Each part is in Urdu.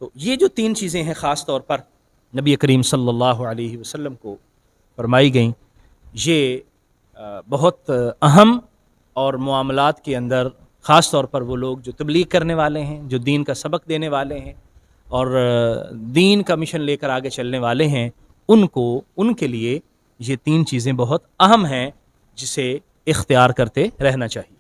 تو یہ جو تین چیزیں ہیں خاص طور پر نبی کریم صلی اللہ علیہ وسلم کو فرمائی گئیں، یہ بہت اہم اور معاملات کے اندر خاص طور پر وہ لوگ جو تبلیغ کرنے والے ہیں، جو دین کا سبق دینے والے ہیں اور دین کا مشن لے کر آگے چلنے والے ہیں، ان کے لیے یہ تین چیزیں بہت اہم ہیں جسے اختیار کرتے رہنا چاہیے۔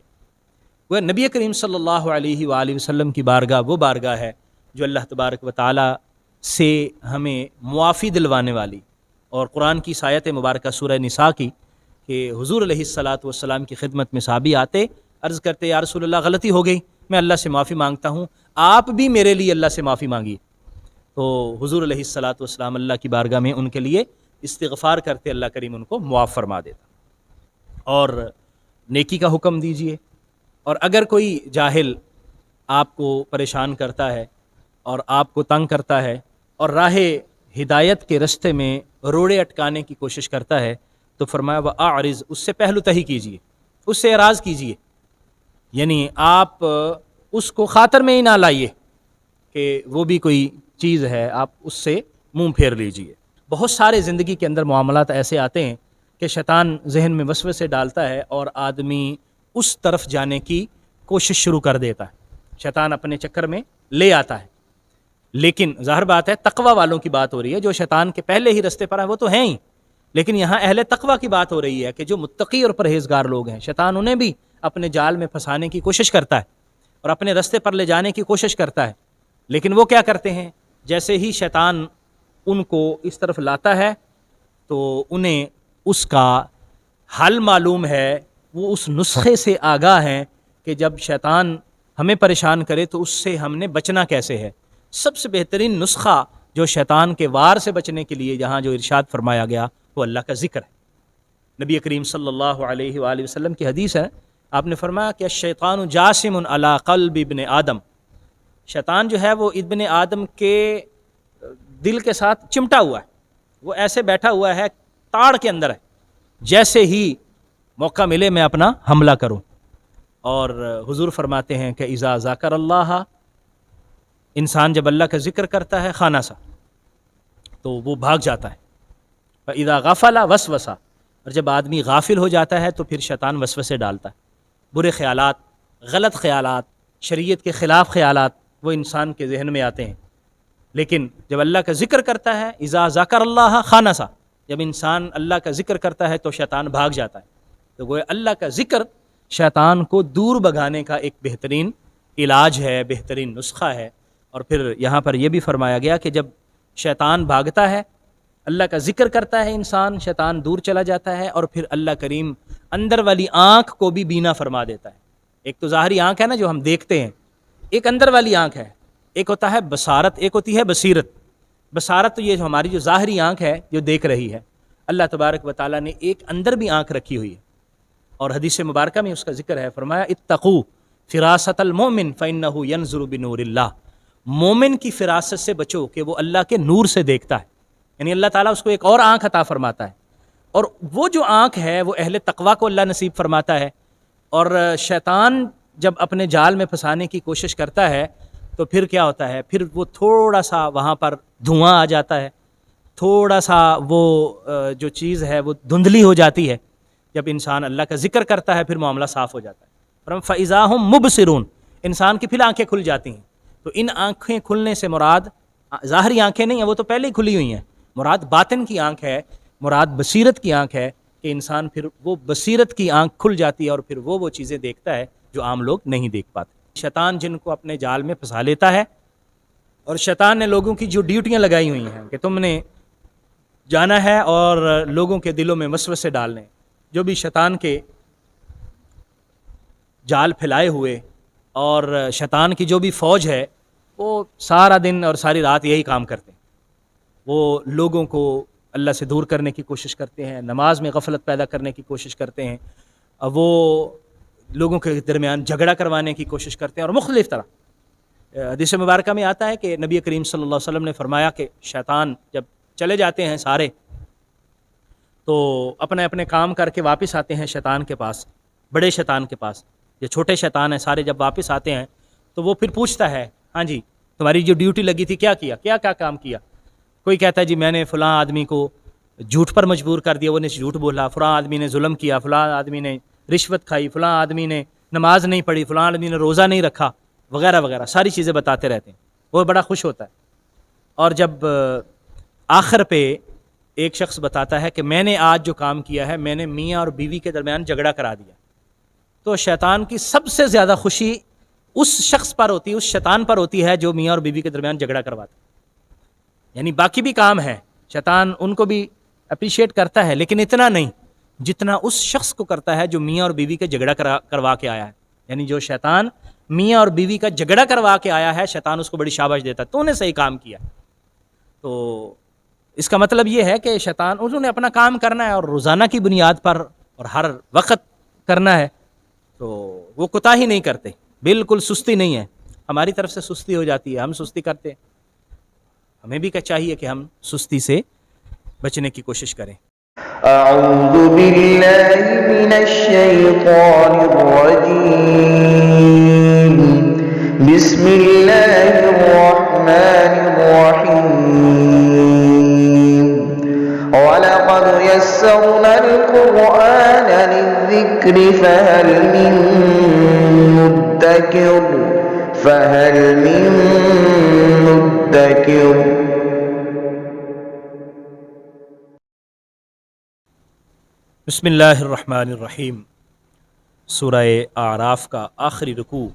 وہ نبی کریم صلی اللہ علیہ وآلہ وسلم کی بارگاہ وہ بارگاہ ہے جو اللہ تبارک و تعالی سے ہمیں معافی دلوانے والی، اور قرآن کی آیت مبارکہ سورہ نساء کی کہ حضور علیہ الصلاۃ والسلام کی خدمت میں صحابی آتے، عرض کرتے یا رسول اللہ غلطی ہو گئی، میں اللہ سے معافی مانگتا ہوں، آپ بھی میرے لیے اللہ سے معافی مانگیے۔ تو حضور علیہ الصلاۃ والسلام اللہ کی بارگاہ میں ان کے لیے استغفار کرتے، اللہ کریم ان کو معاف فرما دیتا اور نیکی کا حکم دیجیے۔ اور اگر کوئی جاہل آپ کو پریشان کرتا ہے اور آپ کو تنگ کرتا ہے اور راہ ہدایت کے رستے میں روڑے اٹکانے کی کوشش کرتا ہے تو فرمایا وَأَعْرِضْ، اس سے پہلو تہی کیجیے، اس سے اعراض کیجیے، یعنی آپ اس کو خاطر میں ہی نہ لائیے کہ وہ بھی کوئی چیز ہے، آپ اس سے منہ پھیر لیجیے۔ بہت سارے زندگی کے اندر معاملات ایسے آتے ہیں کہ شیطان ذہن میں وسوسے ڈالتا ہے اور آدمی اس طرف جانے کی کوشش شروع کر دیتا ہے، شیطان اپنے چکر میں لے آتا ہے۔ لیکن ظاہر بات ہے تقوی والوں کی بات ہو رہی ہے، جو شیطان کے پہلے ہی رستے پر ہیں وہ تو ہیں ہی، لیکن یہاں اہل تقوی کی بات ہو رہی ہے کہ جو متقی اور پرہیزگار لوگ ہیں، شیطان انہیں بھی اپنے جال میں پھنسانے کی کوشش کرتا ہے اور اپنے رستے پر لے جانے کی کوشش کرتا ہے، لیکن وہ کیا کرتے ہیں، جیسے ہی شیطان ان کو اس طرف لاتا ہے تو انہیں اس کا حل معلوم ہے، وہ اس نسخے سے آگاہ ہیں کہ جب شیطان ہمیں پریشان کرے تو اس سے ہم نے بچنا کیسے ہے۔ سب سے بہترین نسخہ جو شیطان کے وار سے بچنے کے لیے جہاں جو ارشاد فرمایا گیا وہ اللہ کا ذکر ہے۔ نبی کریم صلی اللہ علیہ وآلہ وسلم کی حدیث ہے، آپ نے فرمایا کہ الشیطان جاسم علی قلب ابن آدم، شیطان جو ہے وہ ابن آدم کے دل کے ساتھ چمٹا ہوا ہے، وہ ایسے بیٹھا ہوا ہے، تاڑ کے اندر ہے، جیسے ہی موقع ملے میں اپنا حملہ کروں۔ اور حضور فرماتے ہیں کہ اذا ذکر اللہ، انسان جب اللہ کا ذکر کرتا ہے خانہ سا تو وہ بھاگ جاتا ہے، فاذا غفل وسوسہ، اور جب آدمی غافل ہو جاتا ہے تو پھر شیطان وسوسے ڈالتا ہے، برے خیالات، غلط خیالات، شریعت کے خلاف خیالات وہ انسان کے ذہن میں آتے ہیں۔ لیکن جب اللہ کا ذکر کرتا ہے، اذا ذکر اللہ خانہ سا، جب انسان اللہ کا ذکر کرتا ہے تو شیطان بھاگ جاتا ہے۔ تو وہ اللہ کا ذکر شیطان کو دور بھگانے کا ایک بہترین علاج ہے، بہترین نسخہ ہے۔ اور پھر یہاں پر یہ بھی فرمایا گیا کہ جب شیطان بھاگتا ہے، اللہ کا ذکر کرتا ہے انسان، شیطان دور چلا جاتا ہے، اور پھر اللہ کریم اندر والی آنکھ کو بھی بینا فرما دیتا ہے۔ ایک تو ظاہری آنکھ ہے نا جو ہم دیکھتے ہیں، ایک اندر والی آنکھ ہے، ایک ہوتا ہے بصارت، ایک ہوتی ہے بصیرت۔ بصارت تو یہ جو ہماری جو ظاہری آنکھ ہے جو دیکھ رہی ہے، اللہ تبارک و تعالیٰ نے ایک اندر بھی آنکھ رکھی ہوئی ہے، اور حدیث مبارکہ میں اس کا ذکر ہے، فرمایا اتقوا فراست المؤمن فإنه ينظر بنور اللہ، مومن کی فراست سے بچو کہ وہ اللہ کے نور سے دیکھتا ہے، یعنی اللہ تعالیٰ اس کو ایک اور آنکھ عطا فرماتا ہے، اور وہ جو آنکھ ہے وہ اہل تقویٰ کو اللہ نصیب فرماتا ہے۔ اور شیطان جب اپنے جال میں پھنسانے کی کوشش کرتا ہے تو پھر کیا ہوتا ہے، پھر وہ تھوڑا سا وہاں پر دھواں آ جاتا ہے، تھوڑا سا وہ جو چیز ہے وہ دھندلی ہو جاتی ہے۔ جب انسان اللہ کا ذکر کرتا ہے پھر معاملہ صاف ہو جاتا ہے۔ فَإِذَا هُمْ مُبْصِرُونَ، انسان کی پھر آنکھیں کھل جاتی ہیں۔ تو ان آنکھیں کھلنے سے مراد ظاہری آنکھیں نہیں ہیں، وہ تو پہلے ہی کھلی ہوئی ہیں، مراد باطن کی آنکھ ہے، مراد بصیرت کی آنکھ ہے، کہ انسان پھر وہ بصیرت کی آنکھ کھل جاتی ہے اور پھر وہ چیزیں دیکھتا ہے جو عام لوگ نہیں دیکھ پاتے۔ شیطان جن کو اپنے جال میں پھنسا لیتا ہے، اور شیطان نے لوگوں کی جو ڈیوٹیاں لگائی ہوئی ہیں کہ تم نے جانا ہے اور لوگوں کے دلوں میں وسوسے ڈالنے، جو بھی شیطان کے جال پھیلائے ہوئے اور شیطان کی جو بھی فوج ہے وہ سارا دن اور ساری رات یہی کام کرتے ہیں، وہ لوگوں کو اللہ سے دور کرنے کی کوشش کرتے ہیں، نماز میں غفلت پیدا کرنے کی کوشش کرتے ہیں، وہ لوگوں کے درمیان جھگڑا کروانے کی کوشش کرتے ہیں، اور مختلف طرح۔ حدیث مبارکہ میں آتا ہے کہ نبی کریم صلی اللہ علیہ وسلم نے فرمایا کہ شیطان جب چلے جاتے ہیں سارے تو اپنے اپنے کام کر کے واپس آتے ہیں شیطان کے پاس، بڑے شیطان کے پاس۔ یہ چھوٹے شیطان ہیں سارے جب واپس آتے ہیں تو وہ پھر پوچھتا ہے، ہاں جی تمہاری جو ڈیوٹی لگی تھی کیا کیا، کیا کیا کام کیا؟ کوئی کہتا ہے جی میں نے فلاں آدمی کو جھوٹ پر مجبور کر دیا، وہ نے جھوٹ بولا، فلاں آدمی نے ظلم کیا، فلاں آدمی نے رشوت کھائی، فلاں آدمی نے نماز نہیں پڑھی، فلاں آدمی نے روزہ نہیں رکھا، وغیرہ وغیرہ ساری چیزیں بتاتے رہتے ہیں، وہ بڑا خوش ہوتا ہے۔ اور جب آخر پہ ایک شخص بتاتا ہے کہ میں نے آج جو کام کیا ہے، میں نے میاں اور بیوی کے درمیان جھگڑا کرا دیا، تو شیطان کی سب سے زیادہ خوشی اس شخص پر ہوتی ہے، اس شیطان پر ہوتی ہے جو میاں اور بیوی کے درمیان جھگڑا کرواتا ہے۔ یعنی باقی بھی کام ہے، شیطان ان کو بھی اپریشیٹ کرتا ہے، لیکن اتنا نہیں جتنا اس شخص کو کرتا ہے جو میاں اور بیوی کا جھگڑا کروا کے آیا ہے۔ یعنی جو شیطان میاں اور بیوی کا جھگڑا کروا کے آیا ہے، شیطان اس کو بڑی شاباش دیتا ہے، تو نے صحیح کام کیا۔ تو اس کا مطلب یہ ہے کہ شیطان انہوں نے اپنا کام کرنا ہے اور روزانہ کی بنیاد پر اور ہر وقت کرنا ہے، تو وہ کوتاہی نہیں کرتے، بالکل سستی نہیں ہے۔ ہماری طرف سے سستی ہو جاتی ہے، ہم سستی کرتے ہیں، ہمیں بھی چاہیے کہ ہم سستی سے بچنے کی کوشش کریں۔ اعوذ باللہ من الشیطان الرجیم، بسم اللہ الرحمن الرحیم، وَلَقَدْ يَسَّرْنَا الْقُرْآنَ لِلذِّكْرِ فَهَلْ مِن مُدَّكِرٍ۔ بسم اللہ الرحمن الرحیم۔ سورہ اعراف کا آخری رکوع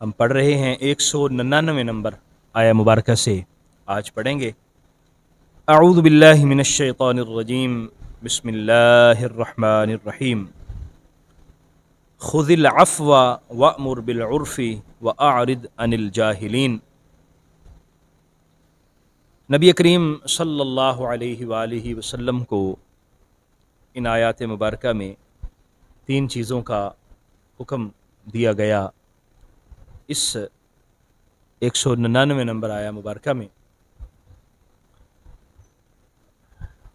ہم پڑھ رہے ہیں، 199 نمبر آیہ مبارکہ سے آج پڑھیں گے۔ اعوذ باللہ من الشیطان الرجیم، بسم اللہ الرحمن الرحیم۔ خذ العفو وأمر بالعرف وأعرض عن الجاہلین۔ نبی کریم صلی اللہ علیہ وآلہ وسلم کو ان آیات مبارکہ میں 3 چیزوں کا حکم دیا گیا۔ اس 199 نمبر آیہ مبارکہ میں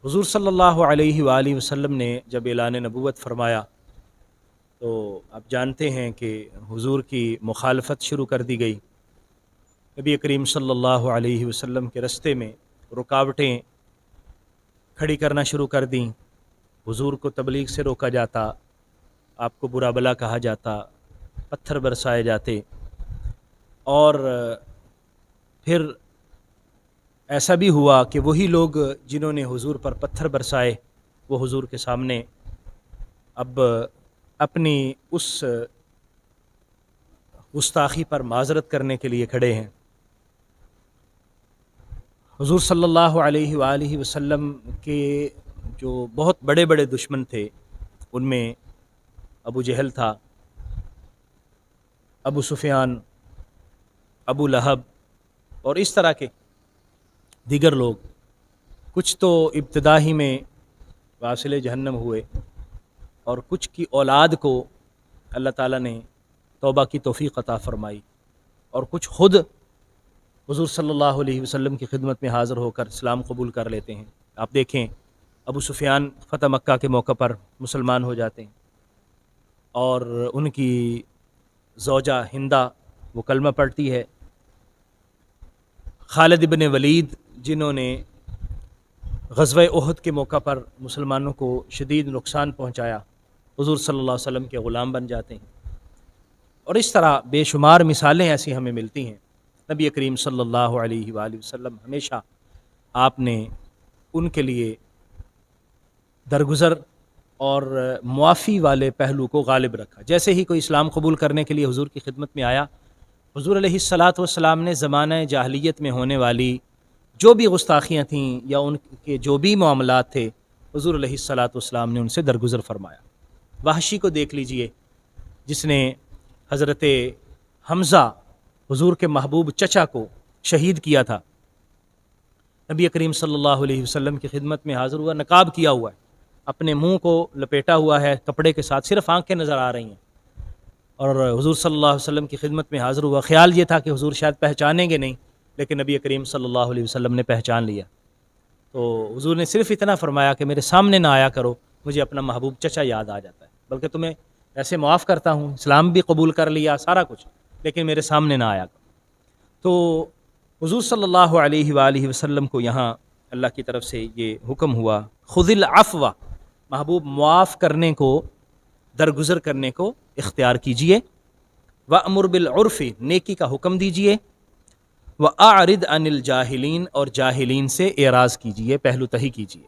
حضور صلی اللہ علیہ وآلہ وسلم نے جب اعلان نبوت فرمایا تو آپ جانتے ہیں کہ حضور کی مخالفت شروع کر دی گئی۔ نبی کریم صلی اللہ علیہ وسلم کے رستے میں رکاوٹیں کھڑی کرنا شروع کر دیں، حضور کو تبلیغ سے روکا جاتا، آپ کو برا بلا کہا جاتا، پتھر برسائے جاتے، اور پھر ایسا بھی ہوا کہ وہی لوگ جنہوں نے حضور پر پتھر برسائے وہ حضور کے سامنے اب اپنی اس گستاخی پر معذرت کرنے کے لیے کھڑے ہیں۔ حضور صلی اللہ علیہ وآلہ وسلم کے جو بہت بڑے بڑے دشمن تھے، ان میں ابو جہل تھا، ابو سفیان، ابو لہب اور اس طرح کے دیگر لوگ، کچھ تو ابتدا ہی میں واصل جہنم ہوئے اور کچھ کی اولاد کو اللہ تعالیٰ نے توبہ کی توفیق عطا فرمائی، اور کچھ خود حضور صلی اللہ علیہ وسلم کی خدمت میں حاضر ہو کر اسلام قبول کر لیتے ہیں۔ آپ دیکھیں ابو سفیان فتح مکہ کے موقع پر مسلمان ہو جاتے ہیں، اور ان کی زوجہ ہندہ وہ کلمہ پڑھتی ہے۔ خالد ابن ولید جنہوں نے غزوہ احد کے موقع پر مسلمانوں کو شدید نقصان پہنچایا، حضور صلی اللہ علیہ وسلم کے غلام بن جاتے ہیں، اور اس طرح بے شمار مثالیں ایسی ہمیں ملتی ہیں۔ نبی کریم صلی اللہ علیہ وآلہ وسلم ہمیشہ آپ نے ان کے لیے درگزر اور معافی والے پہلو کو غالب رکھا۔ جیسے ہی کوئی اسلام قبول کرنے کے لیے حضور کی خدمت میں آیا، حضور علیہ الصلاۃ والسلام نے زمانہ جاہلیت میں ہونے والی جو بھی گستاخیاں تھیں یا ان کے جو بھی معاملات تھے، حضور علیہ الصلاۃ والسلام نے ان سے درگزر فرمایا۔ وحشی کو دیکھ لیجئے، جس نے حضرت حمزہ حضور کے محبوب چچا کو شہید کیا تھا، نبی کریم صلی اللہ علیہ وسلم کی خدمت میں حاضر ہوا، نقاب کیا ہوا ہے، اپنے منہ کو لپیٹا ہوا ہے کپڑے کے ساتھ، صرف آنکھیں نظر آ رہی ہیں، اور حضور صلی اللہ علیہ وسلم کی خدمت میں حاضر ہوا۔ خیال یہ تھا کہ حضور شاید پہچانیں گے نہیں، لیکن نبی کریم صلی اللہ علیہ وسلم نے پہچان لیا۔ تو حضور نے صرف اتنا فرمایا کہ میرے سامنے نہ آیا کرو، مجھے اپنا محبوب چچا یاد آ جاتا ہے، بلکہ تمہیں ایسے معاف کرتا ہوں، اسلام بھی قبول کر لیا، سارا کچھ، لیکن میرے سامنے نہ آیا کرو۔ تو تو حضور صلی اللہ علیہ وآلہ وسلم کو یہاں اللہ کی طرف سے یہ حکم ہوا، خذ العفو، محبوب معاف کرنے کو، درگزر کرنے کو اختیار کیجئے، وأمر بالعرف، نیکی کا حکم دیجئے، وأعرض عن الجاہلین، اور جاہلین سے اعراض کیجئے، پہلو تہی کیجئے۔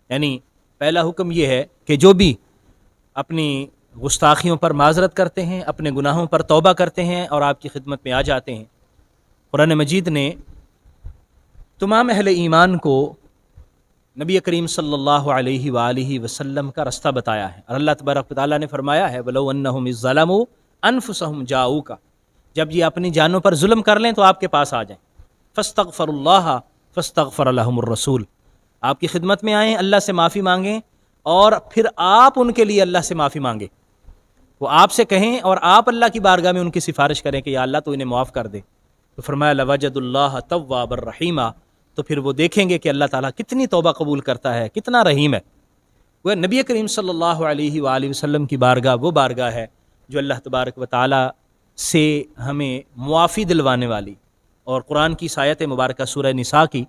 یعنی پہلا حکم یہ ہے کہ جو بھی اپنی گستاخیوں پر معذرت کرتے ہیں، اپنے گناہوں پر توبہ کرتے ہیں اور آپ کی خدمت میں آ جاتے ہیں، قرآن مجید نے تمام اہل ایمان کو نبی کریم صلی اللہ علیہ وآلہ وسلم کا رستہ بتایا ہے، اور اللہ تبارک و تعالیٰ نے فرمایا ہے وَلَوْ أَنَّهُمْ إِذ ظَّلَمُوا أَنفُسَهُمْ جَاءُوكَ، جب یہ اپنی جانوں پر ظلم کر لیں تو آپ کے پاس آ جائیں، فَاسْتَغْفَرُوا اللَّهَ فَاسْتَغْفَرَ لَهُمُ الرَّسُولُ، آپ کی خدمت میں آئیں، اللہ سے معافی مانگیں، اور پھر آپ ان کے لیے اللہ سے معافی مانگیں، وہ آپ سے کہیں اور آپ اللہ کی بارگاہ میں ان کی سفارش کریں کہ یا اللہ تو انہیں معاف کر دے، تو فرمایا لَوَجَدُوا اللَّهَ تَوَّابًا رَحِيمًا، تو پھر وہ دیکھیں گے کہ اللہ تعالیٰ کتنی توبہ قبول کرتا ہے، کتنا رحیم ہے۔ وہ نبی کریم صلی اللہ علیہ وآلہ وسلم کی بارگاہ وہ بارگاہ ہے جو اللہ تبارک و تعالیٰ سے ہمیں معافی دلوانے والی، اور قرآن کی اس آیت مبارکہ سورہ نساء کی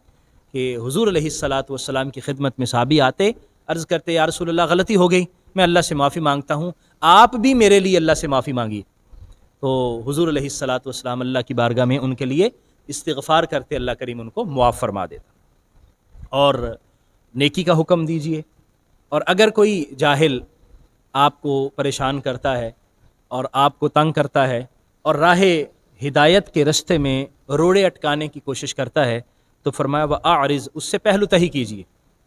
کہ حضور علیہ الصلاۃ والسلام کی خدمت میں صحابی آتے، عرض کرتے یا رسول اللہ غلطی ہو گئی، میں اللہ سے معافی مانگتا ہوں، آپ بھی میرے لیے اللہ سے معافی مانگیے، تو حضور علیہ الصلاۃ والسلام اللہ کی بارگاہ میں ان کے لیے استغفار کرتے، اللہ کریم ان کو معاف فرما دیتا۔ اور نیکی کا حکم دیجئے، اور اگر کوئی جاہل آپ کو پریشان کرتا ہے اور آپ کو تنگ کرتا ہے اور راہ ہدایت کے رستے میں روڑے اٹکانے کی کوشش کرتا ہے تو فرمایا وَأَعْرِضْ، اس سے پہلو تہی کیجئے،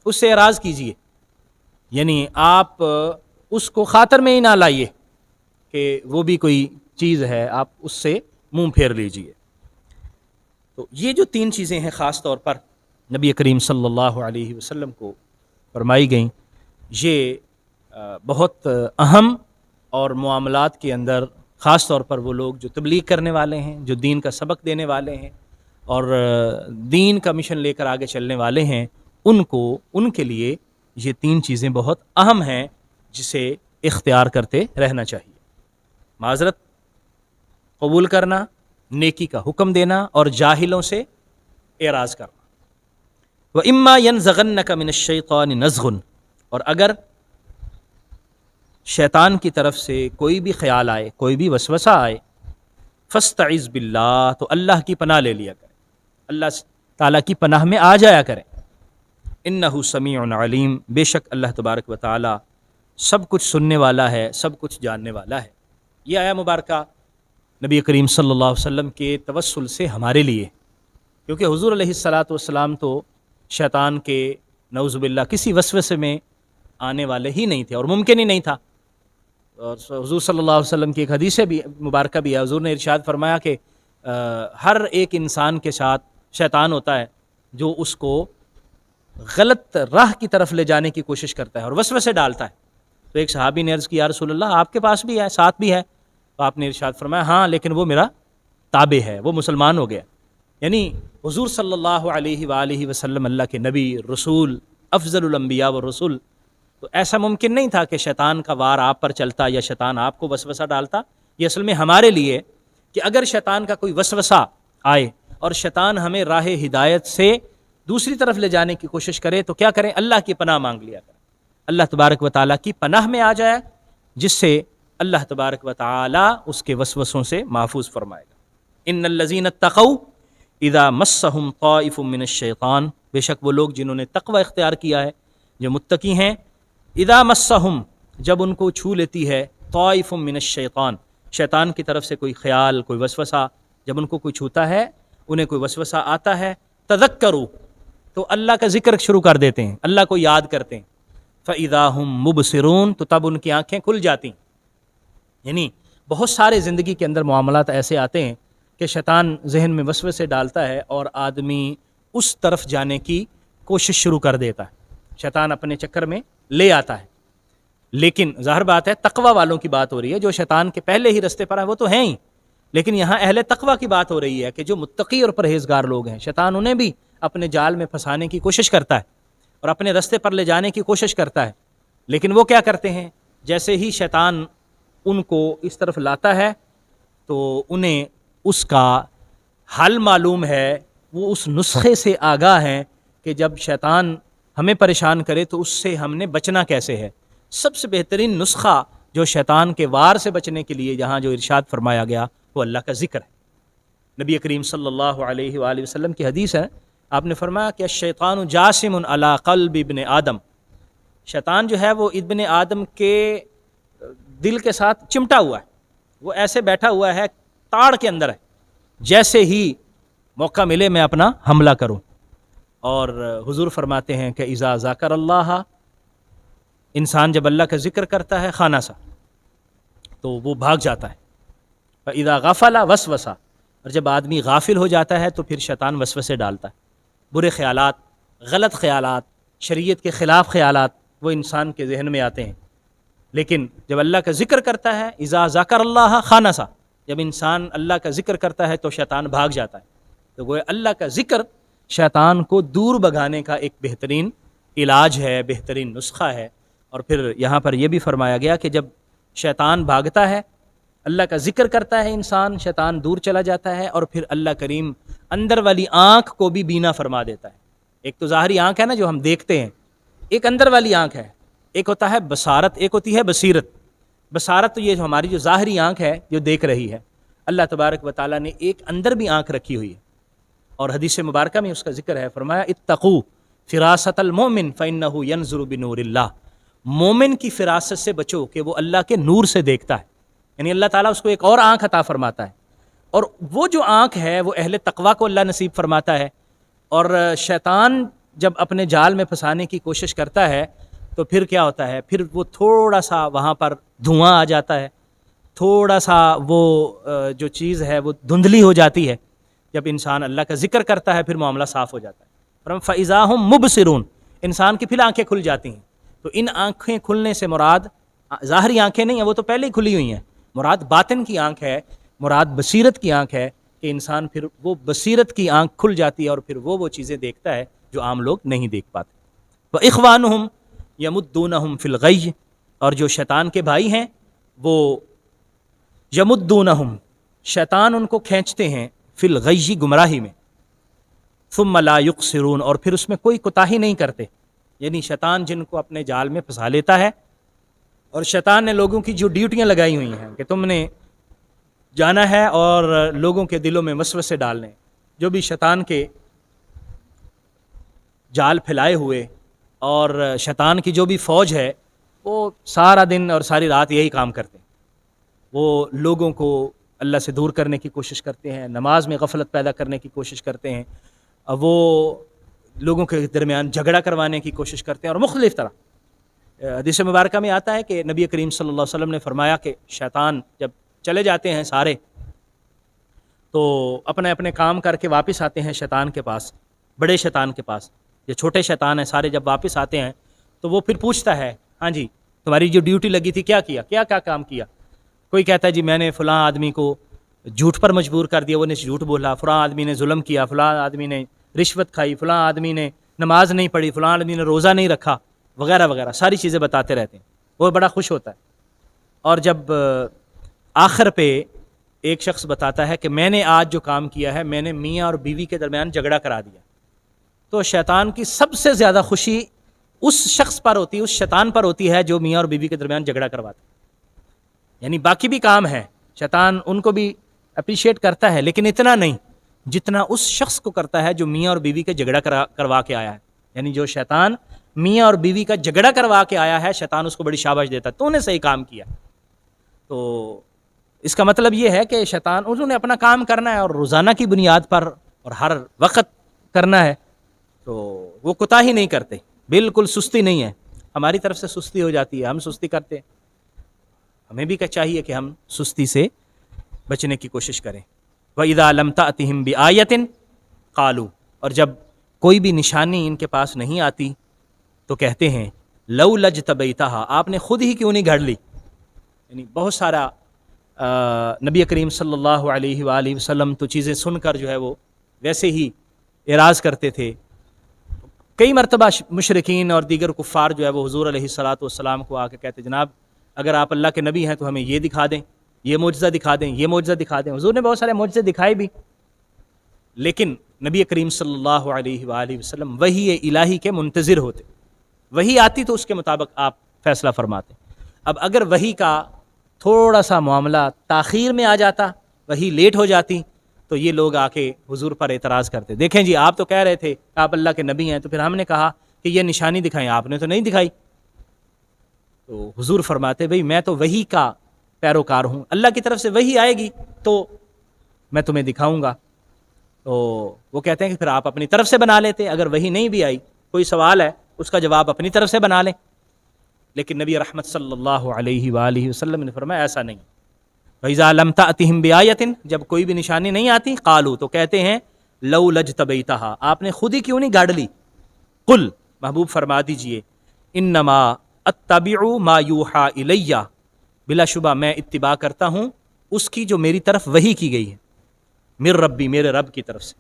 اس سے اعراض کیجئے، یعنی آپ اس کو خاطر میں ہی نہ لائیے کہ وہ بھی کوئی چیز ہے، آپ اس سے منہ پھیر لیجئے۔ تو یہ جو تین چیزیں ہیں خاص طور پر نبی کریم صلی اللہ علیہ وسلم کو فرمائی گئیں، یہ بہت اہم اور معاملات کے اندر خاص طور پر وہ لوگ جو تبلیغ کرنے والے ہیں، جو دین کا سبق دینے والے ہیں اور دین کا مشن لے کر آگے چلنے والے ہیں، ان کے لیے یہ تین چیزیں بہت اہم ہیں جسے اختیار کرتے رہنا چاہیے: معذرت قبول کرنا، نیکی کا حکم دینا، اور جاہلوں سے اعراض کرنا۔ وَإِمَّا يَنزَغَنَّكَ مِنَ الشَّيْطَانِ نَزْغٌ، اور اگر شیطان کی طرف سے کوئی بھی خیال آئے، کوئی بھی وسوسہ آئے، فَاسْتَعِذْ بِاللَّهِ، تو اللہ کی پناہ لے لیا کریں، اللہ تعالیٰ کی پناہ میں آ جایا کریں۔ اِنَّهُ سَمِيعٌ عَلِيمٌ، بے شک اللہ تبارک و تعالیٰ سب کچھ سننے والا ہے، سب کچھ جاننے والا ہے۔ یہ آیا مبارکہ نبی کریم صلی اللہ علیہ وسلم کے توسل سے ہمارے لیے، کیونکہ حضور علیہ الصلاۃ والسلام تو شیطان کے نعوذ باللہ کسی وسوسے میں آنے والے ہی نہیں تھے اور ممکن ہی نہیں تھا۔ اور حضور صلی اللہ علیہ وسلم کی ایک حدیث بھی مبارکہ بھی ہے، حضور نے ارشاد فرمایا کہ ہر ایک انسان کے ساتھ شیطان ہوتا ہے جو اس کو غلط راہ کی طرف لے جانے کی کوشش کرتا ہے اور وسوسے ڈالتا ہے۔ تو ایک صحابی نے عرض کی یا رسول اللہ آپ کے پاس بھی ہے، ساتھ بھی ہے؟ تو آپ نے ارشاد فرمایا ہاں، لیکن وہ میرا تابع ہے، وہ مسلمان ہو گیا۔ یعنی حضور صلی اللہ علیہ وآلہ وسلم اللہ کے نبی، رسول، افضل الانبیاء والرسول، تو ایسا ممکن نہیں تھا کہ شیطان کا وار آپ پر چلتا یا شیطان آپ کو وسوسہ ڈالتا۔ یہ اصل میں ہمارے لیے کہ اگر شیطان کا کوئی وسوسہ آئے اور شیطان ہمیں راہ ہدایت سے دوسری طرف لے جانے کی کوشش کرے تو کیا کریں؟ اللہ کی پناہ مانگ لیا کریں، اللہ تبارک و تعالیٰ کی پناہ میں آ جائے، جس سے اللہ تبارک و تعالیٰ اس کے وسوسوں سے محفوظ فرمائے گا۔ ان الذین اتقوا اذا مسهم طائف من الشیطان، بے شک وہ لوگ جنہوں نے تقوی اختیار کیا ہے، جو متقی ہیں، اذا مسهم، جب ان کو چھو لیتی ہے، طائف من الشیطان، شیطان کی طرف سے کوئی خیال، کوئی وسوسہ، جب ان کو کوئی چھوتا ہے، انہیں کوئی وسوسہ آتا ہے، تذکروا، تو اللہ کا ذکر شروع کر دیتے ہیں، اللہ کو یاد کرتے ہیں، فاذا هم مبصرون، تو تب ان کی آنکھیں کھل جاتی ہیں۔ یعنی بہت سارے زندگی کے اندر معاملات ایسے آتے ہیں کہ شیطان ذہن میں وسوسے ڈالتا ہے اور آدمی اس طرف جانے کی کوشش شروع کر دیتا ہے، شیطان اپنے چکر میں لے آتا ہے۔ لیکن ظاہر بات ہے تقوی والوں کی بات ہو رہی ہے، جو شیطان کے پہلے ہی رستے پر ہیں وہ تو ہیں ہی، لیکن یہاں اہل تقوی کی بات ہو رہی ہے کہ جو متقی اور پرہیزگار لوگ ہیں، شیطان انہیں بھی اپنے جال میں پھنسانے کی کوشش کرتا ہے اور اپنے رستے پر لے جانے کی کوشش کرتا ہے، لیکن وہ کیا کرتے ہیں؟ جیسے ہی شیطان ان کو اس طرف لاتا ہے تو انہیں اس کا حل معلوم ہے، وہ اس نسخے سے آگاہ ہیں کہ جب شیطان ہمیں پریشان کرے تو اس سے ہم نے بچنا کیسے ہے۔ سب سے بہترین نسخہ جو شیطان کے وار سے بچنے کے لیے یہاں جو ارشاد فرمایا گیا وہ اللہ کا ذکر ہے۔ نبی کریم صلی اللہ علیہ وآلہ وسلم کی حدیث ہے، آپ نے فرمایا کہ الشیطان جاسم علی قلب ابن آدم، شیطان جو ہے وہ ابن آدم کے دل کے ساتھ چمٹا ہوا ہے، وہ ایسے بیٹھا ہوا ہے، تاڑ کے اندر ہے، جیسے ہی موقع ملے میں اپنا حملہ کروں۔ اور حضور فرماتے ہیں کہ اذا ذکر اللہ، انسان جب اللہ کا ذکر کرتا ہے خانہ سا تو وہ بھاگ جاتا ہے، فاذا غفل وسوسہ، اور جب آدمی غافل ہو جاتا ہے تو پھر شیطان وسوسے ڈالتا ہے، برے خیالات، غلط خیالات، شریعت کے خلاف خیالات وہ انسان کے ذہن میں آتے ہیں۔ لیکن جب اللہ کا ذکر کرتا ہے، اذا ذکر اللہ خانہ سا، جب انسان اللہ کا ذکر کرتا ہے تو شیطان بھاگ جاتا ہے۔ تو وہ اللہ کا ذکر شیطان کو دور بھگانے کا ایک بہترین علاج ہے، بہترین نسخہ ہے۔ اور پھر یہاں پر یہ بھی فرمایا گیا کہ جب شیطان بھاگتا ہے، اللہ کا ذکر کرتا ہے انسان، شیطان دور چلا جاتا ہے، اور پھر اللہ کریم اندر والی آنکھ کو بھی بینا فرما دیتا ہے۔ ایک تو ظاہری آنکھ ہے نا جو ہم دیکھتے ہیں، ایک اندر والی آنکھ ہے، ایک ہوتا ہے بصارت، ایک ہوتی ہے بصیرت۔ بصارت تو یہ جو ہماری جو ظاہری آنکھ ہے جو دیکھ رہی ہے، اللہ تبارک و تعالیٰ نے ایک اندر بھی آنکھ رکھی ہوئی ہے، اور حدیث مبارکہ میں اس کا ذکر ہے، فرمایا اتقوا فراست المؤمن فإنہ ینظر بنور اللہ، مومن کی فراست سے بچو کہ وہ اللہ کے نور سے دیکھتا ہے، یعنی اللہ تعالیٰ اس کو ایک اور آنکھ عطا فرماتا ہے، اور وہ جو آنکھ ہے وہ اہل تقویٰ کو اللہ نصیب فرماتا ہے۔ اور شیطان جب اپنے جال میں پھنسانے کی کوشش کرتا ہے تو پھر کیا ہوتا ہے، پھر وہ تھوڑا سا وہاں پر دھواں آ جاتا ہے، تھوڑا سا وہ جو چیز ہے وہ دھندلی ہو جاتی ہے۔ جب انسان اللہ کا ذکر کرتا ہے پھر معاملہ صاف ہو جاتا ہے۔ فَإِذَا هُمْ مُبْصِرُونَ، انسان کی پھر آنکھیں کھل جاتی ہیں۔ تو ان آنکھیں کھلنے سے مراد ظاہری آنکھیں نہیں ہیں، وہ تو پہلے ہی کھلی ہوئی ہیں، مراد باطن کی آنکھ ہے، مراد بصیرت کی آنکھ ہے، کہ انسان پھر وہ بصیرت کی آنکھ کھل جاتی ہے اور پھر وہ چیزیں دیکھتا ہے جو عام لوگ نہیں دیکھ پاتے۔ وَإِخْوَانُهُمْ يَمُدُّونَهُمْ فِي الْغَيِّ، اور جو شیطان کے بھائی ہیں وہ یمدونہم، شیطان ان کو کھینچتے ہیں، فی الغی، گمراہی میں، ثم لا یقصرون، اور پھر اس میں کوئی کوتاہی نہیں کرتے، یعنی شیطان جن کو اپنے جال میں پھنسا لیتا ہے، اور شیطان نے لوگوں کی جو ڈیوٹیاں لگائی ہوئی ہیں کہ تم نے جانا ہے اور لوگوں کے دلوں میں وسوسے ڈالنے، جو بھی شیطان کے جال پھیلائے ہوئے اور شیطان کی جو بھی فوج ہے وہ سارا دن اور ساری رات یہی کام کرتے ہیں، وہ لوگوں کو اللہ سے دور کرنے کی کوشش کرتے ہیں، نماز میں غفلت پیدا کرنے کی کوشش کرتے ہیں، وہ لوگوں کے درمیان جھگڑا کروانے کی کوشش کرتے ہیں، اور مختلف طرح۔ حدیث مبارکہ میں آتا ہے کہ نبی کریم صلی اللہ علیہ وسلم نے فرمایا کہ شیطان جب چلے جاتے ہیں سارے تو اپنے اپنے کام کر کے واپس آتے ہیں شیطان کے پاس، بڑے شیطان کے پاس، یہ چھوٹے شیطان ہیں سارے جب واپس آتے ہیں تو وہ پھر پوچھتا ہے، ہاں جی تمہاری جو ڈیوٹی لگی تھی کیا کیا کیا کام کیا؟ کوئی کہتا ہے جی میں نے فلاں آدمی کو جھوٹ پر مجبور کر دیا، وہ نے جھوٹ بولا، فلاں آدمی نے ظلم کیا، فلاں آدمی نے رشوت کھائی، فلاں آدمی نے نماز نہیں پڑھی، فلاں آدمی نے روزہ نہیں رکھا، وغیرہ وغیرہ ساری چیزیں بتاتے رہتے ہیں، وہ بڑا خوش ہوتا ہے۔ اور جب آخر پہ ایک شخص بتاتا ہے کہ میں نے آج جو کام کیا ہے، میں نے میاں اور بیوی کے درمیان جھگڑا کرا دیا، تو شیطان کی سب سے زیادہ خوشی اس شخص پر ہوتی ہے، اس شیطان پر ہوتی ہے جو میاں اور بیوی کے درمیان جھگڑا کرواتا ہے۔ یعنی باقی بھی کام ہے، شیطان ان کو بھی اپریشیٹ کرتا ہے، لیکن اتنا نہیں جتنا اس شخص کو کرتا ہے جو میاں اور بیوی کا جھگڑا کروا کے آیا ہے۔ یعنی جو شیطان میاں اور بیوی کا جھگڑا کروا کے آیا ہے، شیطان اس کو بڑی شاباش دیتا ہے، تو نے صحیح کام کیا۔ تو اس کا مطلب یہ ہے کہ شیطان انہوں نے اپنا کام کرنا ہے اور روزانہ کی بنیاد پر اور ہر وقت کرنا ہے، تو وہ کوتاہی نہیں کرتے، بالکل سستی نہیں ہے۔ ہماری طرف سے سستی ہو جاتی ہے، ہم سستی کرتے ہیں، ہمیں بھی چاہیے کہ ہم سستی سے بچنے کی کوشش کریں۔ وَإِذَا لَمْ تَأْتِهِمْ بِآيَةٍ قَالُوا، اور جب کوئی بھی نشانی ان کے پاس نہیں آتی تو کہتے ہیں لَوْ لَجْتَبَيْتَهَا، آپ نے خود ہی کیوں نہیں گھڑ لی۔ یعنی بہت سارا نبی کریم صلی اللہ علیہ وآلہ وسلم تو چیزیں سن کر جو ہے وہ ویسے ہی اعراض کرتے تھے۔ کئی مرتبہ مشرکین اور دیگر کفار جو ہے وہ حضور علیہ الصلاۃ والسلام کو آ کے کہتے جناب اگر آپ اللہ کے نبی ہیں تو ہمیں یہ دکھا دیں، یہ معجزہ دکھا دیں، یہ معجزہ دکھا دیں۔ حضور نے بہت سارے معجزے دکھائے بھی، لیکن نبی کریم صلی اللہ علیہ وآلہ وسلم وحی الہی کے منتظر ہوتے، وحی آتی تو اس کے مطابق آپ فیصلہ فرماتے۔ اب اگر وحی کا تھوڑا سا معاملہ تاخیر میں آ جاتا، وحی لیٹ ہو جاتی، تو یہ لوگ آ کے حضور پر اعتراض کرتے، دیکھیں جی آپ تو کہہ رہے تھے آپ اللہ کے نبی ہیں، تو پھر ہم نے کہا کہ یہ نشانی دکھائیں، آپ نے تو نہیں دکھائی۔ تو حضور فرماتے بھئی میں تو وحی کا پیروکار ہوں، اللہ کی طرف سے وحی آئے گی تو میں تمہیں دکھاؤں گا۔ تو وہ کہتے ہیں کہ پھر آپ اپنی طرف سے بنا لیتے، اگر وحی نہیں بھی آئی، کوئی سوال ہے اس کا جواب اپنی طرف سے بنا لیں۔ لیکن نبی رحمت صلی اللہ علیہ وآلہ وسلم نے فرمایا ایسا نہیں۔ وَإِذَا لَمْ تَأْتِهِمْ بِآيَةٍ، جب کوئی بھی نشانی نہیں آتی، قالوا، تو کہتے ہیں لَوْ لَجْتَبَيْتَهَا، آپ نے خود ہی کیوں نہیں گاڑ لی۔ قل، محبوب فرما دیجئے، انما اتبع ما یوحى الیہ، بلا شبہ میں اتباع کرتا ہوں اس کی جو میری طرف وحی کی گئی ہے، من ربی، میرے رب کی طرف سے۔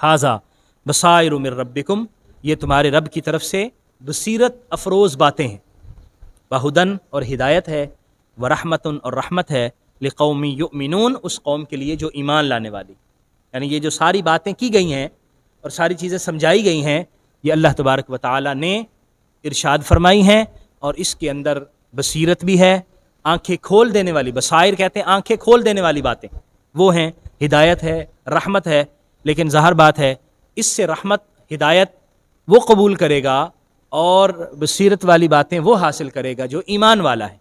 ھذا بصائر من ربکم، یہ تمہارے رب کی طرف سے بصیرت افروز باتیں ہیں، وہدن، اور ہدایت ہے، ورحمتن، اور رحمت ہے، لقوم یؤمنون، اس قوم کے لیے جو ایمان لانے والی۔ یعنی یہ جو ساری باتیں کی گئی ہیں اور ساری چیزیں سمجھائی گئی ہیں، یہ اللہ تبارک و تعالی نے ارشاد فرمائی ہیں، اور اس کے اندر بصیرت بھی ہے، آنکھیں کھول دینے والی، بصائر کہتے ہیں آنکھیں کھول دینے والی باتیں وہ ہیں، ہدایت ہے، رحمت ہے۔ لیکن ظاہر بات ہے اس سے رحمت ہدایت وہ قبول کرے گا اور بصیرت والی باتیں وہ حاصل کرے گا جو ایمان والا ہے۔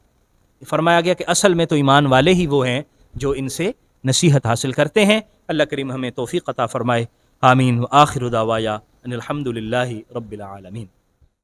فرمایا گیا کہ اصل میں تو ایمان والے ہی وہ ہیں جو ان سے نصیحت حاصل کرتے ہیں۔ اللہ کریم ہمیں توفیق عطا فرمائے، آمین۔ وآخر دعوایا ان الحمد للہ رب العالمین۔